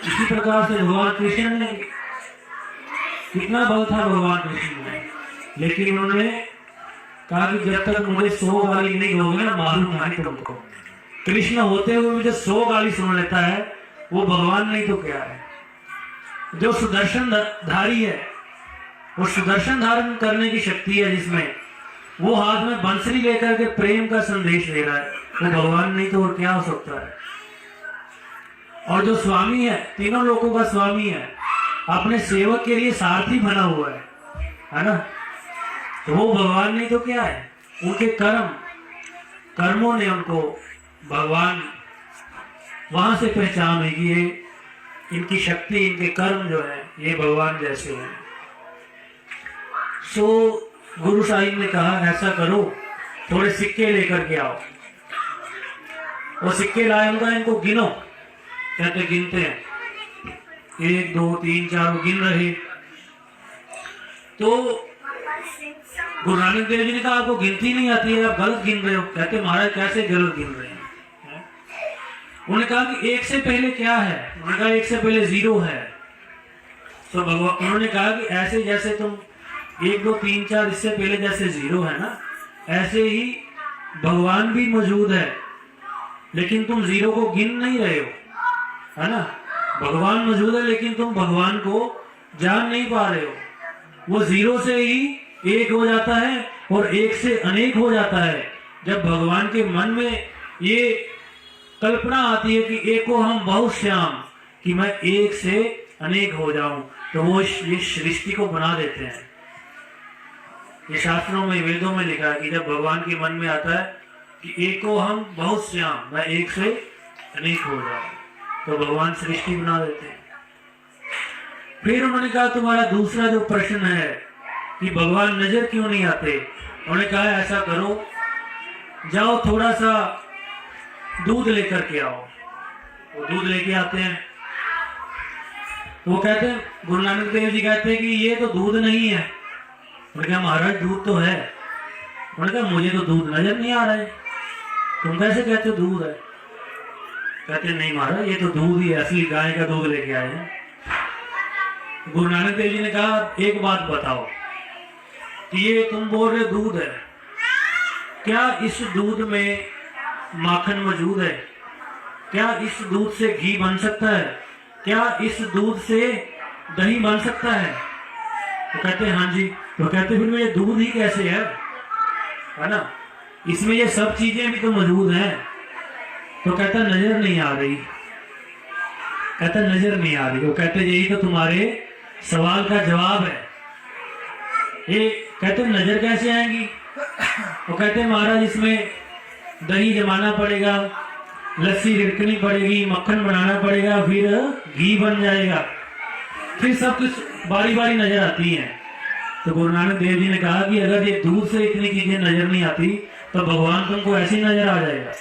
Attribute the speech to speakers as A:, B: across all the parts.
A: इसी प्रकार से भगवान कृष्ण ने, कितना बल था भगवान कृष्ण में, लेकिन उन्होंने कहा कि जब तक मुझे 100 गाली नहीं दोगे ना, मारूंगा नहीं तुमको। कृष्ण होते हुए मुझे 100 गाली सुन लेता है, वो भगवान नहीं तो क्या है। जो सुदर्शन धारी है, वो सुदर्शन धारण करने की शक्ति है जिसमें, वो हाथ में बंसरी लेकर के प्रेम का संदेश दे रहा है, वो भगवान नहीं तो और क्या हो सकता है। और जो स्वामी है, तीनों लोगों का स्वामी है, अपने सेवक के लिए सारथी बना हुआ है ना, तो वो भगवान नहीं तो क्या है। उनके कर्मों ने उनको भगवान वहां से पहचान है कि ये इनकी शक्ति, इनके कर्म जो है ये भगवान जैसे हैं। सो गुरु साहिब ने कहा ऐसा करो, थोड़े सिक्के लेकर के आओ। वो सिक्के लाए, उनका इनको गिनो। कहते गिनते हैं, 1 2 3 4 गिन रहे। तो गुरु नानक देव जी ने कहा आपको गिनती नहीं आती है, आप गलत गिन रहे हो। कहते महाराज कैसे गलत गिन रहे हैं। उन्होंने कहा कि 1 से पहले क्या है। उन्होंने कहा 1 से पहले 0 है। तो भगवान, उन्होंने कहा कि ऐसे जैसे तुम 1 2 3 4 इससे पहले जैसे 0 है ना, ऐसे ही भगवान भी मौजूद है, लेकिन तुम 0 को गिन नहीं रहे हो, है ना। भगवान मौजूद है लेकिन तुम भगवान को जान नहीं पा रहे हो। वो 0 से ही 1 हो जाता है और 1 से अनेक हो जाता है। जब भगवान के मन में ये कल्पना आती है कि एक को हम बहुत श्याम, कि मैं 1 से अनेक हो जाऊं, तो वो ये सृष्टि को बना देते हैं। ये शास्त्रों में, वेदों में लिखा है कि जब भगवान के मन में आता है कि एक को हम बहुत श्याम, मैं 1 से अनेक हो जाऊं, तो भगवान सृष्टि बना देते हैं। फिर उन्होंने कहा तुम्हारा दूसरा जो प्रश्न है कि भगवान नजर क्यों नहीं आते, उन्होंने कहा ऐसा करो, जाओ थोड़ा सा दूध लेकर के आओ। वो दूध लेके आते हैं, तो वो कहते हैं, गुरु नानक देव जी कहते हैं कि ये तो दूध नहीं है। उन्होंने कहा महाराज दूध तो है। उन्होंने कहा मुझे तो दूध नजर नहीं आ रहा है, तुम कैसे कहते हो दूध है। कहते नहीं महाराज ये तो दूध ही है, असली गाय का दूध लेके आए हैं। गुरु नानक देव जी ने कहा एक बात बताओ कि ये तुम बोल रहे दूध है, क्या इस दूध में माखन मौजूद है? क्या इस दूध से घी बन सकता है? क्या इस दूध से दही बन सकता है? तो कहते हैं हाँ जी। तो कहते फिर ये दूध ही कैसे है ना, इसमें ये सब चीजें भी तो मौजूद हैं। तो कहता नजर नहीं आ रही, कहता नजर नहीं आ रही। वो कहते यही तो तुम्हारे सवाल का जवाब है। ये कहते नजर कैसे आएंगी? वो कहते महाराज इसमें दही जमाना पड़ेगा, लस्सी रिड़कनी पड़ेगी, मक्खन बनाना पड़ेगा, फिर घी बन जाएगा, फिर सब कुछ बारी बारी नजर आती है। तो गुरु नानक देव जी ने कहा कि अगर ये दूर से इतनी चीजें नजर नहीं आती तो भगवान तुमको ऐसे नजर आ जाएगा।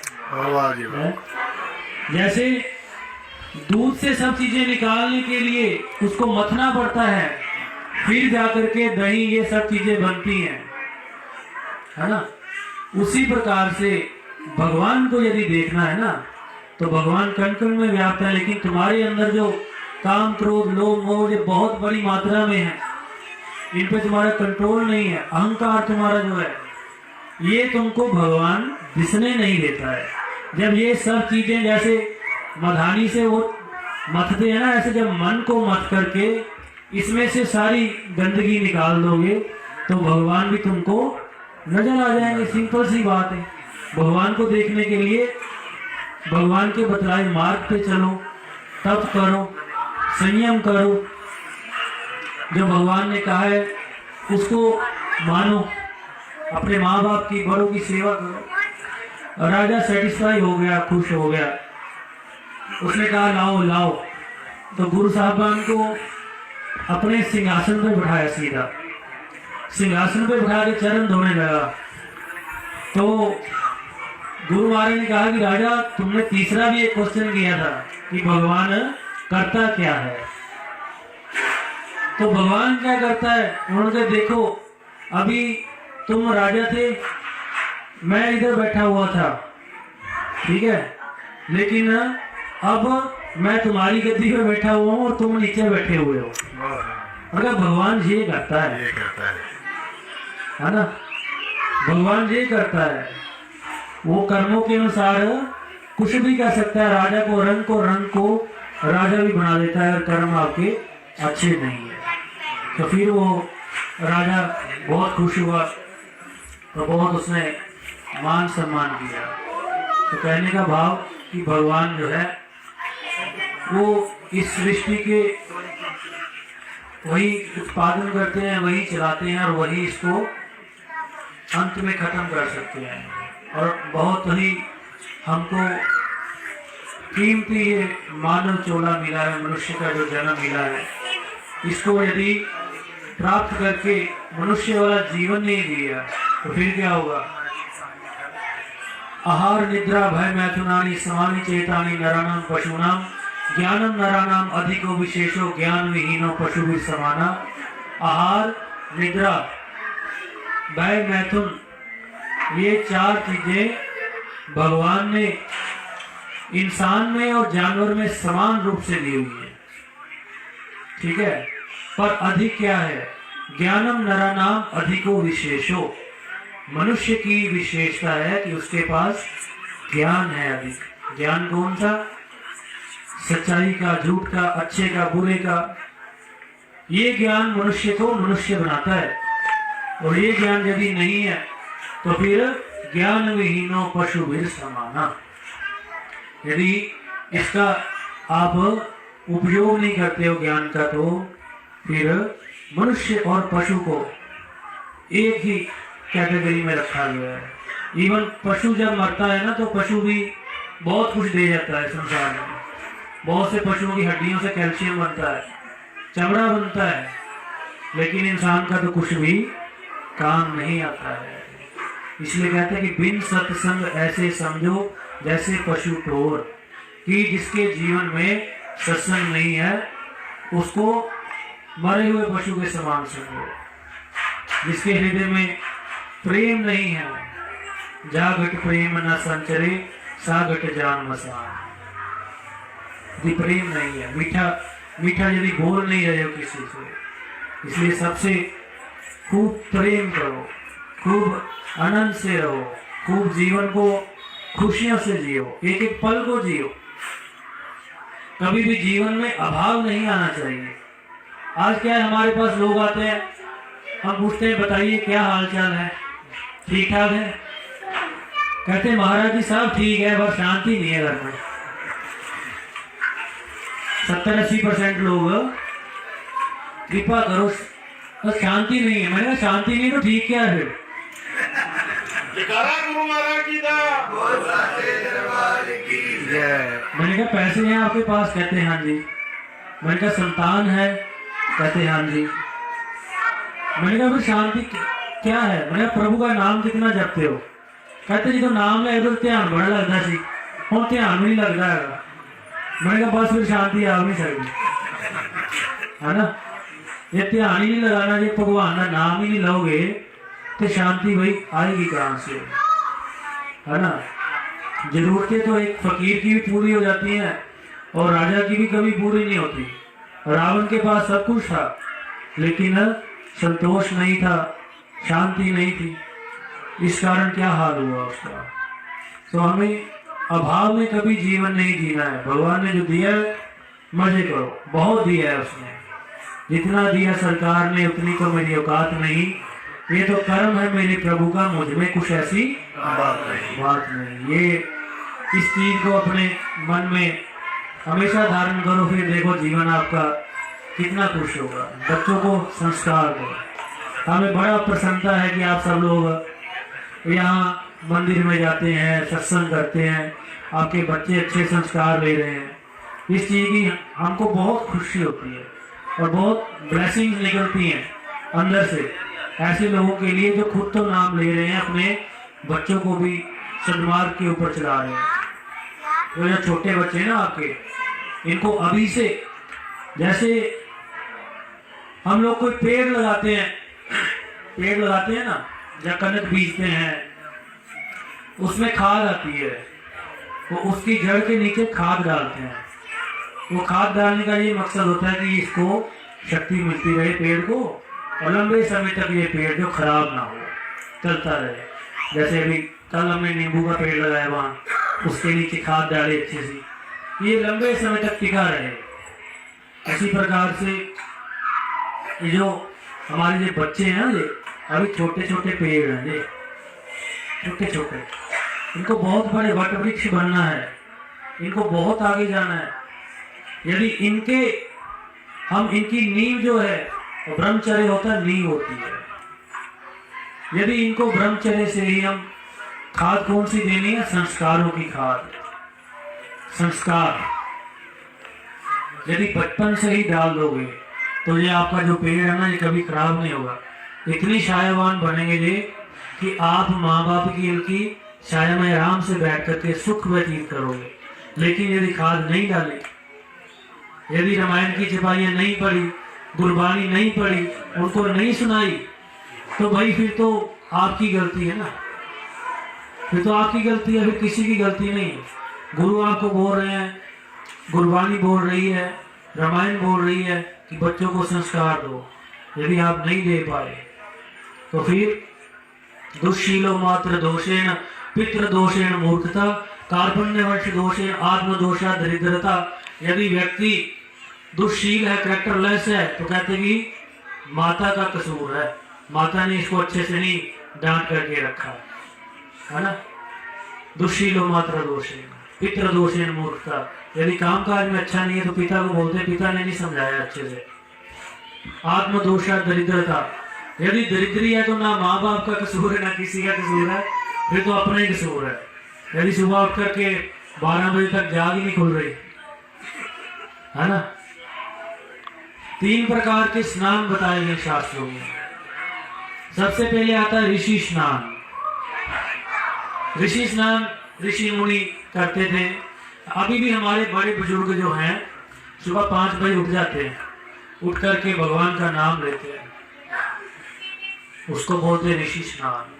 A: जैसे दूध से सब चीजें निकालने के लिए उसको मथना पड़ता है, फिर जाकर के दही ये सब चीजें बनती हैं, है ना। उसी प्रकार से भगवान को यदि देखना है ना, तो भगवान कण कण में व्याप्त है, लेकिन तुम्हारे अंदर जो काम क्रोध लोभ मोह ये बहुत बड़ी मात्रा में है, इन पे तुम्हारा कंट्रोल नहीं है। अहंकार तुम्हारा जो है ये तुमको भगवान दिसने नहीं देता है। जब ये सब चीजें जैसे मधानी से वो मथते हैं ना, ऐसे जब मन को मथ करके इसमें से सारी गंदगी निकाल दोगे तो भगवान भी तुमको नजर आ जाएंगे। सिंपल सी बात है। भगवान को देखने के लिए भगवान के बतलाए मार्ग पे चलो, तप करो, संयम करो, जो भगवान ने कहा है उसको मानो, अपने माँ बाप की बड़ों की सेवा करो। राजा सेटिस्फाई हो गया, खुश हो गया, उसने कहा लाओ लाओ। तो गुरु साहबान को अपने सिंहासन पे बिठाया, सीधा सिंहासन पे बिठा के चरण धोने लगा। तो गुरु महाराज ने कहा कि राजा तुमने तीसरा भी एक क्वेश्चन किया था कि भगवान करता क्या है। तो भगवान क्या करता है? उन्होंने कहा देखो अभी तुम राजा थे, मैं इधर बैठा हुआ था, ठीक है, लेकिन अब मैं तुम्हारी गद्दी पे बैठा हुआ हूँ और तुम नीचे बैठे हुए हो। अगर भगवान ये करता है ना, भगवान ये करता है, वो कर्मों के अनुसार कुछ भी कर सकता है। राजा को रंग को राजा भी बना देता है, और कर्म आपके अच्छे नहीं है तो फिर वो राजा बहुत खुश हुआ, तो बहुत उसने मान सम्मान किया। तो कहने का भाव कि भगवान जो है वो इस सृष्टि के वही उत्पादन करते हैं, वही चलाते हैं, और वही इसको अंत में खत्म कर सकते हैं। और बहुत ही हमको कीमती ये मानव चोला मिला है, मनुष्य का जो जन्म मिला है, इसको यदि प्राप्त करके मनुष्य वाला जीवन नहीं दिया तो फिर क्या होगा। आहार निद्रा भय मैथुनानि समानि चेतानि नराणाम पशूनाम ज्ञानम नराणाम अधिको विशेषो ज्ञान विहीनो पशु भी समाना। आहार निद्रा भय मैथुन, ये 4 चीजें भगवान ने इंसान में और जानवर में समान रूप से ली हुई है, ठीक है। पर अधिक क्या है, ज्ञानम नराणाम अधिको विशेषो, मनुष्य की विशेषता है कि उसके पास ज्ञान है अधिक। ज्ञान कौन सा, सच्चाई का, झूठ का, अच्छे का, बुरे का। ये ज्ञान मनुष्य को मनुष्य बनाता है, और ये ज्ञान यदि नहीं है तो फिर ज्ञान विहीनो पशु भी समाना। यदि इसका आप उपयोग नहीं करते हो ज्ञान का, तो फिर मनुष्य और पशु को एक ही कैटेगरी में रखा गया है। इवन पशु जब मरता है ना, तो पशु भी बहुत कुछ दे जाता है संसार में। बहुत से पशुओं की हड्डियों से कैल्शियम बनता है, चमड़ा बनता है, लेकिन इंसान का तो कुछ भी काम नहीं आता है। इसलिए कहते हैं कि बिन सत्संग ऐसे समझो जैसे पशु टोर, कि जिसके जीवन में सत्संग नहीं है उसको मरे हुए पशु के समान समझो। जिसके हृदय में प्रेम नहीं है, जा घट प्रेम न संचरे सा घट जान मसान। यदि प्रेम नहीं है, मीठा यदि बोल नहीं रहे हो किसी से, इसलिए सबसे खूब प्रेम करो, खूब आनंद से रहो, खूब जीवन को खुशियों से जियो, एक एक पल को जियो। कभी भी जीवन में अभाव नहीं आना चाहिए। आज क्या है, हमारे पास लोग आते हैं, हम पूछते हैं बताइए क्या हाल चाल है, ठीक ठाक है। कहते हैं महाराज जी साहब ठीक है, बस शांति नहीं है घर में। 70-80% लोग कृपा करो, बस शांति नहीं है। मैंने कहा शांति नहीं तो ठीक क्या है।
B: गुरु महाराज की
A: मैंने कहा पैसे हैं आपके पास, कहते हैं हाँ जी। मैंने कहा संतान है, कहते हैं हाँ जी। मैंने कहा फिर शांति क्या है। मैंने कहा प्रभु का नाम कितना जपते हो, कहते जी तो नाम है तो ध्यान बड़ा लगता सी, हम ध्यान भी नहीं लगता है। मैंने कहा बस फिर शांति आ नहीं सकती है ना। ये ध्यान ही नहीं लगाना, ये भगवान का नाम ही नहीं लोगे तो शांति भाई आएगी कहाँ से, है ना। जरूरतें तो एक फकीर की भी पूरी हो जाती हैं और राजा की भी कभी पूरी नहीं होती। रावण के पास सब कुछ था लेकिन संतोष नहीं था, शांति नहीं थी। इस कारण क्या हाल हुआ उसका। तो हमें अभाव में कभी जीवन नहीं जीना है। भगवान ने जो दिया है मजे करो, बहुत दिया है उसने, जितना दिया सरकार ने उतनी तो मेरी औकात नहीं। ये तो कर्म है मेरे प्रभु का, मुझ में कुछ ऐसी बात नहीं। ये इस चीज को अपने मन में हमेशा धारण करो, फिर देखो जीवन आपका कितना खुश होगा। बच्चों को संस्कार दो। हमें बड़ा प्रसन्नता है कि आप सब लोग यहाँ मंदिर में जाते हैं, सत्संग करते हैं, आपके बच्चे अच्छे संस्कार ले रहे हैं। इस चीज़ की हमको बहुत खुशी होती है और बहुत ब्लेसिंग्स निकलती हैं अंदर से ऐसे लोगों के लिए जो खुद तो नाम ले रहे हैं, अपने बच्चों को भी सन्मार्ग के ऊपर चला रहे हैं। तो जो छोटे बच्चे हैं ना आपके, इनको अभी से, जैसे हम लोग कोई पेड़ लगाते हैं ना, जब कनक बीजते हैं उसमें खाद आती है, तो उसकी जड़ के नीचे खाद डालते हैं। वो खाद डालने का ये मकसद होता है कि इसको शक्ति मिलती रहे पेड़ को, और लंबे समय तक ये पेड़ जो खराब ना हो, चलता रहे। जैसे अभी कल हमने नींबू का पेड़ लगाया, वहाँ उसके नीचे खाद डाली अच्छे से, ये लंबे समय तक टिका रहे। इसी प्रकार से ये जो हमारे ये बच्चे हैं ना, ये अभी छोटे छोटे पेड़ हैं, ये छोटे छोटे, इनको बहुत बड़े वट वृक्ष बनना है, इनको बहुत आगे जाना है। यदि हम इनकी नींव जो है वो ब्रह्मचर्य होता है, नींव होती है। यदि इनको ब्रह्मचर्य से ही हम खाद कौन सी देनी है? संस्कारों की खाद, संस्कार यदि बचपन से ही डाल दोगे तो ये आपका जो पेड़ है ना, ये कभी खराब नहीं होगा। इतनी छायावान बनेंगे ये कि आप माँ बाप की इनकी छाया में आराम से बैठ करके सुख व्यतीत करोगे। लेकिन यदि खाद नहीं डाली, यदि रामायण की चपाइयाँ नहीं पढ़ी, गुरबानी नहीं पढ़ी, उनको नहीं सुनाई, तो भाई फिर तो आपकी गलती है ना, फिर तो आपकी गलती है, फिर किसी की गलती नहीं है। गुरु आपको बोल रहे हैं, गुरबानी बोल रही है, रामायण बोल रही है कि बच्चों को संस्कार दो। यदि आप नहीं दे पाए तो फिर दुष्शीलो मात्र दोषेण पितृ दोषेण मूर्खता कार्पण्य वंश दोषेण आत्मदोषा दरिद्रता। यदि व्यक्ति दुष्शील है, कैरेक्टरलेस है, तो कहते कि माता का कसूर है, माता ने इसको अच्छे से नहीं डांट करके रखा है ना। दुष्शीलो मात्र दोषेण पितृ दोषेण मूर्खता। यदि कामकाज में अच्छा नहीं है तो पिता को बोलते पिता ने नहीं समझाया अच्छे से। आत्मदोषा दरिद्रता, यदि दरिद्री है तो ना माँ बाप का कसूर है ना किसी का कसूर है, फिर तो अपना ही कसूर है। यदि सुबह उठ करके 12 बजे तक जाग ही नहीं खुल रही है ना। 3 प्रकार के स्नान बताए गए शास्त्रों में। सबसे पहले आता है ऋषि स्नान। ऋषि स्नान ऋषि मुनि करते थे। अभी भी हमारे बड़े बुजुर्ग जो हैं सुबह 5 बजे उठ जाते हैं, उठ करके भगवान का नाम लेते हैं, उसको बोलते हैं ऋषि स्नान।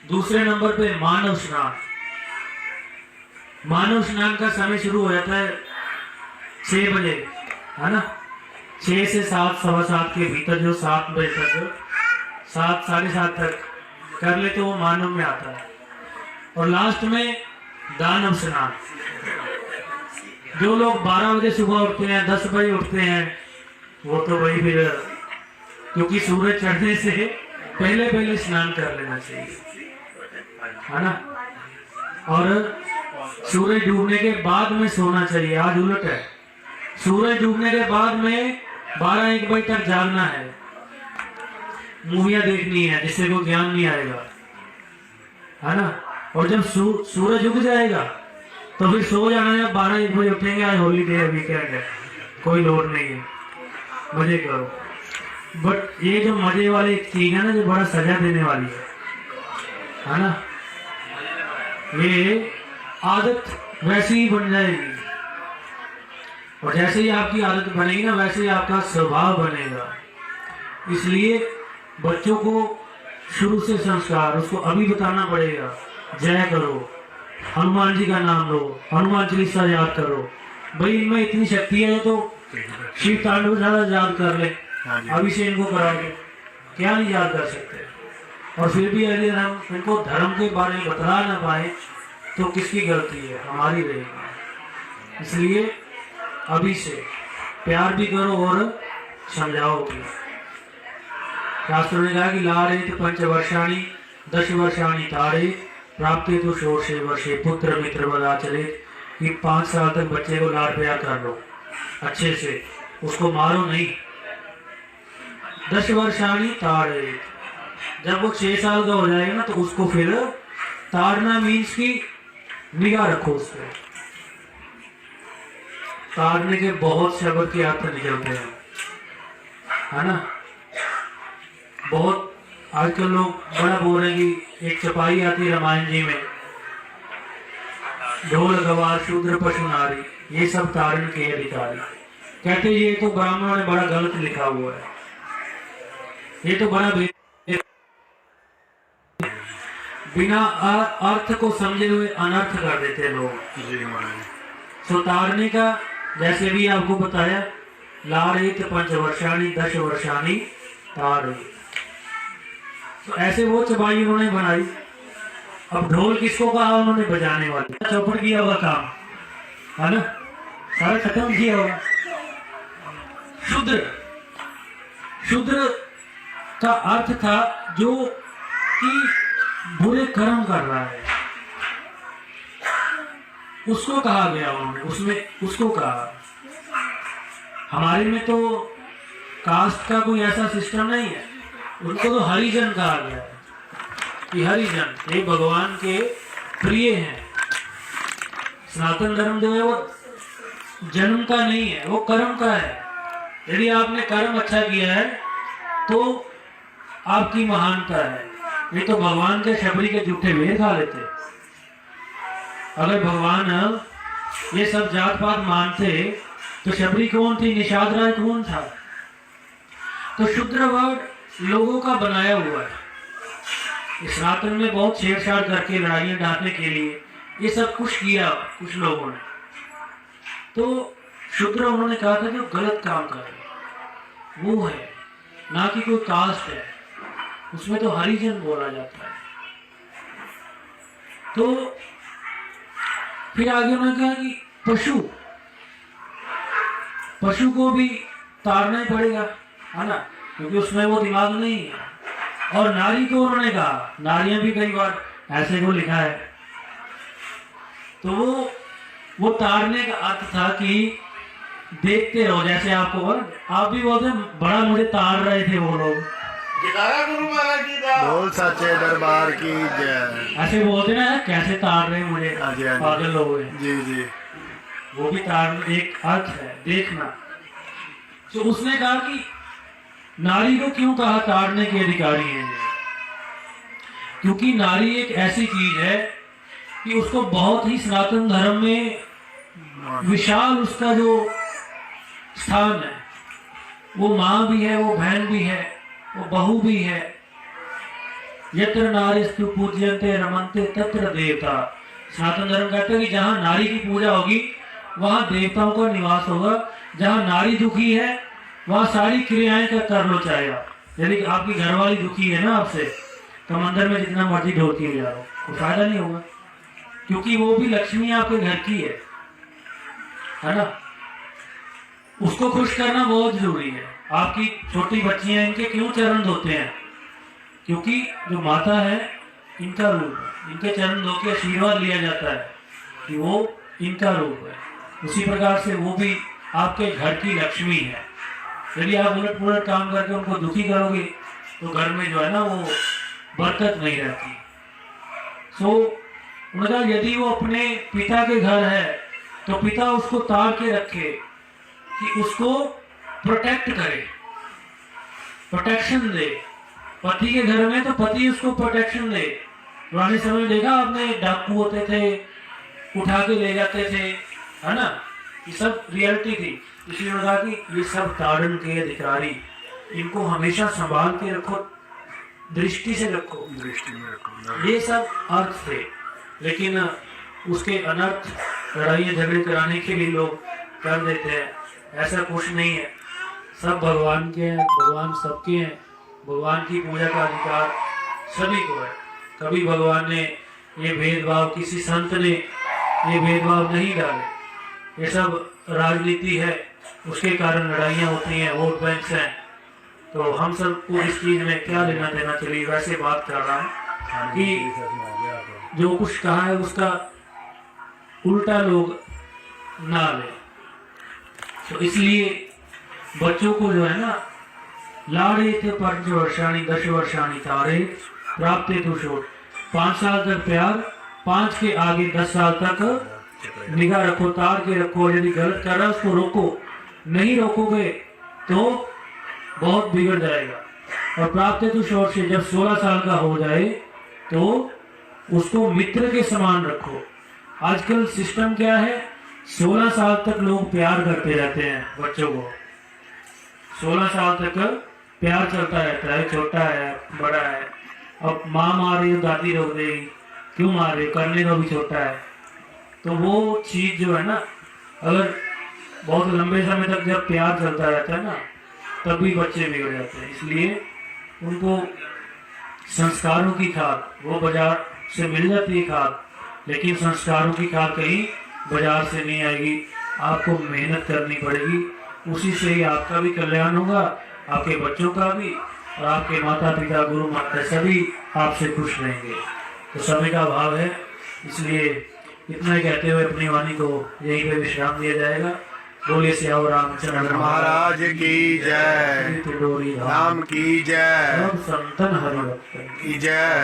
A: दूसरे नंबर पे मानव स्नान। मानव स्नान का समय शुरू हो जाता है 6 बजे, है ना। 6 से 7, सवा 7 के भीतर जो 7 बजे तक, 7 साढ़े 7 तक कर ले तो वो मानव में आता है। और लास्ट में दानव स्नान। जो लोग 12 बजे सुबह उठते हैं, 10 बजे उठते हैं, वो तो भाई फिर क्योंकि सूरज चढ़ने से पहले पहले स्नान कर लेना चाहिए, है ना। और सूरज डूबने के बाद में सोना चाहिए। आज उलट है, सूरज डूबने के बाद में 12-1 बजे तक जागना है, मूवियाँ देखनी है जिससे कोई ज्ञान नहीं आएगा, है ना। और जब सूरज उग जाएगा तो फिर सो जाना है। 12-1 बजे उठेंगे, आज हॉलीडे है, वीकेंड है, कोई लोड नहीं है, मजे करो। बट ये जो मजे वाली चीज है ना, जो बड़ा सजा देने वाली है ना, ये आदत वैसे ही बन जाएगी। और जैसे ही आपकी आदत बनेगी ना, वैसे ही आपका स्वभाव बनेगा। इसलिए बच्चों को शुरू से संस्कार उसको अभी बताना पड़ेगा। जय करो, हनुमान जी का नाम लो, हनुमान चालीसा याद करो। भाई इनमें इतनी शक्ति है तो शिव तांडव ज्यादा याद कर ले, अभी से इनको कराओगे, क्या नहीं याद कर सकते। और फिर भी यदि हम इनको धर्म के बारे में बता ना पाए तो किसकी गलती है? हमारी रहेगी। इसलिए अभी से प्यार भी करो और समझाओ भी। शास्त्र ने कहा कि लारेत 5 वर्षाणी 10 वर्षाणी तारे प्राप्ति तो षोडशे वर्षे पुत्र मित्र बदा चले। कि 5 साल तक बच्चे को लाड़ प्यार कर लो अच्छे से, उसको मारो नहीं। 10 वर्षाणी तारे, जब वो 6 साल का हो जाएगा ना तो उसको फिर ताड़ना मीन्स की निगाह रखो उस पर। ताड़ने के बहुत शब्द के अर्थ निकलते हैं, है ना। बहुत आजकल लोग बड़ा बोल रहे हैं कि एक चपाई आती है रामायण जी में, ढोल गवार शूद्र पशु नारी, ये सब तारण के अधिकारी। कहते ये तो ब्राह्मणों ने बड़ा गलत लिखा हुआ है, ये तो बड़ा बिना अर्थ को समझे हुए अनर्थ कर देते लोग। सो तारने का जैसे भी आपको बताया, लाड़ित पंचवर्षाणी 10 वर्षाणी ताड़ित। तो ऐसे वो चबाई उन्होंने बनाई। अब ढोल किसको कहा उन्होंने? बजाने वाले। चौपड़ किया होगा काम, है ना, सारा खत्म किया होगा। शूद्र, शूद्र का अर्थ था जो कि बुरे कर्म कर रहा है, उसको कहा गया उन्होंने, उसमें उसको कहा। हमारे में तो कास्ट का कोई ऐसा सिस्टम नहीं है, उनको तो हरिजन कहा गया है कि हरिजन ये भगवान के प्रिय हैं। सनातन धर्म जो है वो जन्म का नहीं है, वो कर्म का है। यदि आपने कर्म अच्छा किया है तो आपकी महानता है। नहीं तो भगवान के शबरी के जूठे वेद खा लेते। अगर भगवान ये सब जात पात मानते तो शबरी कौन थी, निषाद राय कौन था? तो शूद्र वर्ड लोगों का बनाया हुआ है। इस सनातन में बहुत छेड़छाड़ करके लड़ाइयां डालने के लिए ये सब कुछ किया कुछ लोगों ने। तो शूद्र उन्होंने कहा था जो गलत काम कर रहे वो है, ना कि कोई कास्ट है। उसमें तो हरिजन बोला जाता है। तो फिर आगे उन्होंने कहा कि पशु, पशु को भी ताड़ना ही पड़ेगा, है ना, क्योंकि उसमें वो दिमाग नहीं है। और नारी को उन्होंने कहा, नारियां भी कई बार ऐसे को लिखा है। तो वो ताड़ने का अर्थ था कि देखते रहो, जैसे आपको आप भी बोलते बड़ा मुझे ताड़ रहे थे वो लोग।
B: गुरु महाराज जी का बोल सच्चे दरबार की जय।
A: ऐसे बोलते ना, कैसे ताड़ रहे मुझे, पागल लोग हैं।
B: जी जी,
A: वो भी ताड़ एक अर्थ है, देखना। तो उसने कहा कि नारी को क्यों कहा ताड़ने के अधिकारी है? क्योंकि नारी एक ऐसी चीज है कि उसको बहुत ही सनातन धर्म में विशाल उसका जो स्थान है, वो माँ भी है, वो बहन भी है, वो बहू भी है। यत्र नारीस्तु पूज्यन्ते रमन्ते तत्र देवता। सनातन धर्म कहता है कि जहाँ नारी की पूजा होगी वहाँ देवताओं का निवास होगा। जहाँ नारी दुखी है वहाँ सारी क्रियाएं कर लो चाहे आप। यदि आपकी घरवाली दुखी है ना आपसे, तो मंदिर में जितना मर्जी ढोलकी ले जाओ, कोई फायदा नहीं होगा, क्योंकि वो भी लक्ष्मी आपके घर की है ना। उसको खुश करना बहुत जरूरी है। आपकी छोटी बच्चियां, इनके क्यों चरण धोते हैं? क्योंकि जो माता है इनका रूप है, इनके चरण धो के आशीर्वाद लिया जाता है कि वो इनका रूप है। उसी प्रकार से वो भी आपके घर की लक्ष्मी है। यदि आप उलट पुलट काम करके उनको दुखी करोगे तो घर में जो है ना वो बरकत नहीं रहती। सो उनका यदि वो अपने पिता के घर है तो पिता उसको ताड़ के रखे कि उसको प्रोटेक्ट करे, प्रोटेक्शन दे। पति के घर में तो पति उसको प्रोटेक्शन दे। पुराने समय में देखा आपने, डाकू होते थे, उठा के ले जाते थे, है ना, ये सब रियलिटी थी। इसलिए कहा कि ये सब ताड़न के अधिकारी, इनको हमेशा संभाल के रखो, दृष्टि से रखो,
B: दृष्टि में रखो।
A: ये सब अर्थ थे। लेकिन उसके अनर्थ लड़ाइयाँ झगड़े कराने के लिए लोग कर देते हैं। ऐसा कुछ नहीं है, सब भगवान के हैं, भगवान सबके हैं। भगवान की पूजा का अधिकार सभी को है। कभी भगवान ने ये भेदभाव, किसी संत ने ये भेदभाव नहीं डाले। ये सब राजनीति है, उसके कारण लड़ाइयाँ होती हैं, वोट बैंक हैं। तो हम सबको इस चीज़ में क्या लेना देना। चलिए वैसे बात कर रहा हूँ कि जो कुछ कहा है उसका उल्टा लोग ना ले। तो इसलिए बच्चों को जो है ना, लाड़े थे 5 वर्षाणी 10 वर्षाणी तारे प्राप्ते तु छोट। 5 साल तक प्यार, 5 के आगे 10 साल तक निगाह रखो, तार के रखो। यदि गलत कर रहा है उसको रोको, नहीं रोकोगे तो बहुत बिगड़ जाएगा। और प्राप्ते तु छोट से जब 16 साल का हो जाए तो उसको मित्र के समान रखो। आजकल सिस्टम क्या है, 16 साल तक लोग प्यार करते रहते हैं बच्चों को। 16 साल तक प्यार चलता रहता है, छोटा है बड़ा है। अब माँ मार रही हो, दादी रोक देगी, क्यों मार रही हो, करने का भी छोटा है। तो वो चीज़ जो है ना, अगर बहुत लंबे समय तक जब प्यार चलता रहता है ना, तभी बच्चे बिगड़ जाते हैं। इसलिए उनको संस्कारों की खाद, वो बाजार से मिल जाती है खाद, लेकिन संस्कारों की खाद कहीं बाजार से नहीं आएगी। आपको मेहनत करनी पड़ेगी, उसी से ही आपका भी कल्याण होगा, आपके बच्चों का भी, और आपके माता पिता, गुरु माता सभी आपसे खुश रहेंगे। तो समय का अभाव है, इसलिए इतना ही कहते हुए अपनी वाणी को यहीं पे विश्राम दिया जाएगा। बोलिए सियावर रामचंद्र
B: महाराज की जय,
A: डोरी
B: राम की जय,
A: सब संतन हरिभक्त
B: की जय।